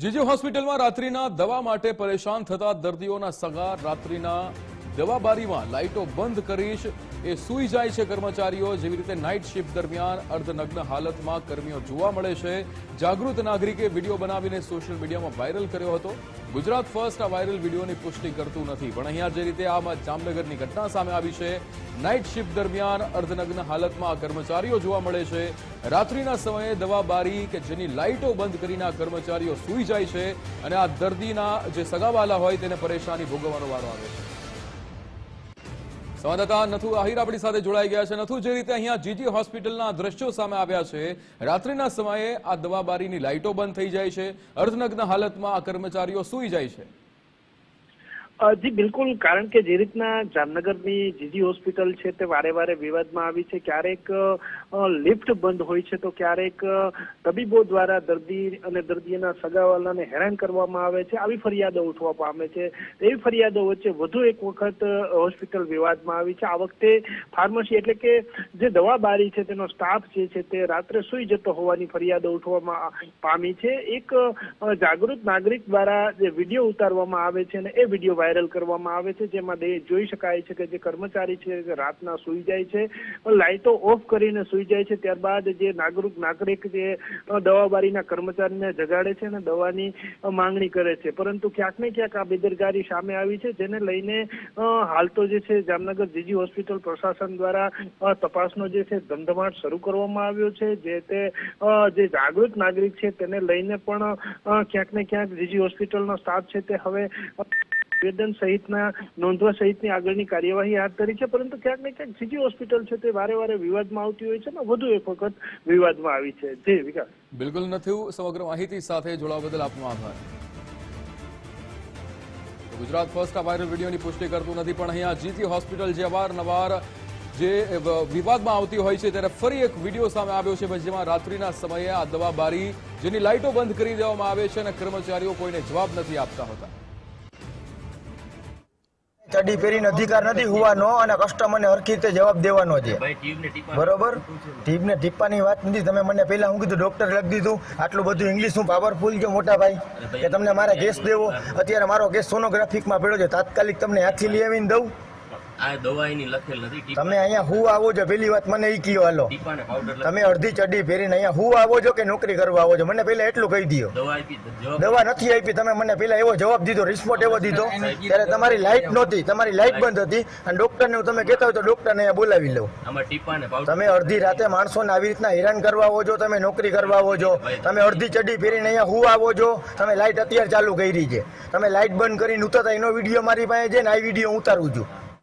જીજી હોસ્પિટલમાં રાત્રિના દવા માટે પરેશાન થતા દર્દીઓના સગા રાત્રિના દવાબારીમાં લાઇટો બંધ કરીશ એ સૂઈ જાય છે કર્મચારીઓ। જેવી રીતે નાઇટ શિફ્ટ દરમિયાન અર્ધનગ્ન હાલતમાં કર્મીઓ જોવા મળે છે। જાગૃત નાગરિકે વિડીયો બનાવીને સોશિયલ મીડિયામાં વાયરલ કર્યો હતો। ગુજરાત ફર્સ્ટ આ વાયરલ વિડીયોની પુષ્ટિ કરતું નથી, પણ અહીંયા જે રીતે આ જામનગરની ઘટના સામે આવી છે, નાઇટ શિફ્ટ દરમિયાન અર્ધનગ્ન હાલતમાં કર્મચારીઓ જોવા મળે છે। રાત્રિના સમયે દવાબારી કે જેની લાઇટો બંધ કરીને આ કર્મચારીઓ સૂઈ જાય છે અને આ દર્દીના જે સગાવાલા હોય તેને પરેશાની ભોગવવાનો વારો આવે છે। સંવાદદાતા નથુ આહિર આપણી સાથે જોડાઈ ગયા છે। નથુ, જે રીતે અહીંયા જીજી હોસ્પિટલના દ્રશ્યો સામે આવ્યા છે, રાત્રિના સમયે આ દવાબારીની લાઇટો બંધ થઈ જાય છે, અર્ધનગ્ન હાલતમાં આ કર્મચારીઓ સૂઈ જાય છે। જી બિલકુલ, કારણ કે જે રીતના જામનગરની જીજી હોસ્પિટલ છે તે વારે વારે વિવાદમાં આવી છે। ક્યારેક લિફ્ટ બંધ હોય છે તો ક્યારેક તબીબો દ્વારા દર્દી અને દર્દીના સગાવાલાને હેરાન કરવામાં આવે છે। આવી ફરિયાદો ઉઠવા પામે છે। એવી ફરિયાદો વચ્ચે વધુ એક વખત હોસ્પિટલ વિવાદમાં આવી છે। આ વખતે ફાર્મસી એટલે કે જે દવા બારી છે તેનો સ્ટાફ જે છે તે રાત્રે સૂઈ જતો હોવાની ફરિયાદો ઉઠવામાં પામી છે। એક જાગૃત નાગરિક દ્વારા જે વિડીયો ઉતારવામાં આવે છે અને એ વિડીયો વાયરલ કરવામાં આવે છે, જેમાં જોઈ શકાય છે કે જે કર્મચારી છે રાતના સૂઈ જાય છે, લાઇટો ઓફ કરીને સૂઈ જાય છે। ત્યારબાદ જે નાગરિક જે દવાબારીના કર્મચારીને જગાડે છે અને દવાની માંગણી કરે છે, પરંતુ ક્યાંક ને ક્યાંક આ બેદરકારી સામે આવી છે, જેને લઈને હાલ તો જે છે જામનગર જીજી હોસ્પિટલ પ્રશાસન દ્વારા તપાસનો જે છે ધમધમાટ શરૂ કરવામાં આવ્યો છે। જે જાગૃત નાગરિક છે તેને લઈને પણ ક્યાંક ને ક્યાંક જીજી હોસ્પિટલનો સ્ટાફ છે તે હવે નિવેદન સહિતના નોંધવા સહિતની આગળની કાર્યવાહી હાથ ધરી છે, પરંતુ ક્યાંક ને ક્યાંક જીજી હોસ્પિટલ છે તે વારે વારે વિવાદમાં આવતી હોય છે અને વધુ એક વખત વિવાદમાં આવી છે। જી વિકાસ। બિલકુલ નથી, સમગ્ર માહિતી સાથે જોડાવા બદલ આપનો આભાર। ગુજરાત ફર્સ્ટ આ વાયરલ વિડીયોની પુષ્ટિ કરતું નથી, પણ અહીંયા જીજી હોસ્પિટલ જે અવારનવાર જે વિવાદમાં આવતી હોય છે ત્યારે ફરી એક વિડીયો સામે આવ્યો છે, જેમાં રાત્રિના સમયે આ દવા બારી જેની લાઇટો બંધ કરી દેવામાં આવે છે અને કર્મચારીઓ કોઈને જવાબ નથી આપતા હોતા। ચડી પહેરીને અધિકાર નથી હોવાનો અને કસ્ટમરને હરખી રીતે જવાબ દેવાનો છે, બરોબર। ટીપને ટીપવાની વાત નથી। તમે મને પહેલા હું કીધું ડોક્ટર લખી દીધું, આટલું બધું ઇંગ્લિશ હું પાવરફુલ છે મોટા ભાઈ કે તમને મારે કેસ દેવો। અત્યારે મારો કેસ સોનોગ્રાફિકમાં પડ્યો છે, તાત્કાલિક તમને હાથથી લઈ આવીને દઉં। આ દવા એની લખેલ નથી। તમે અહીંયા હું આવો છો પેલી વાત મને ઈ કયો, હાલો તમે અડધી ચડી પહેરીને અહીંયા હું આવો છો કે નોકરી કરવા આવો છો, મને પહેલા એટલું કહી દો। દવા નથી આપી, તમે મને પહેલા એવો જવાબ દીધો, રિસ્પોન્સ એવો દીધો, ત્યારે તમારી લાઇટ નહોતી, તમારી લાઇટ બંધ હતી અને ડોક્ટરને તમે કહેતા હોય તો ડોક્ટરને અહીંયા બોલાવી લો। તમે અડધી રાતે માણસોને આવી રીતના હેરાન કરવા આવો છો, તમે નોકરી કરવા આવો છો, તમે અડધી ચડી પહેરીને અહીંયા હું આવો છો, તમે લાઇટ અત્યારે ચાલુ કરી છે, તમે લાઇટ બંધ કરીને ઉતરતા એનો વિડીયો મારી પાસે છે ને આ વિડીયો ઉતારું છું।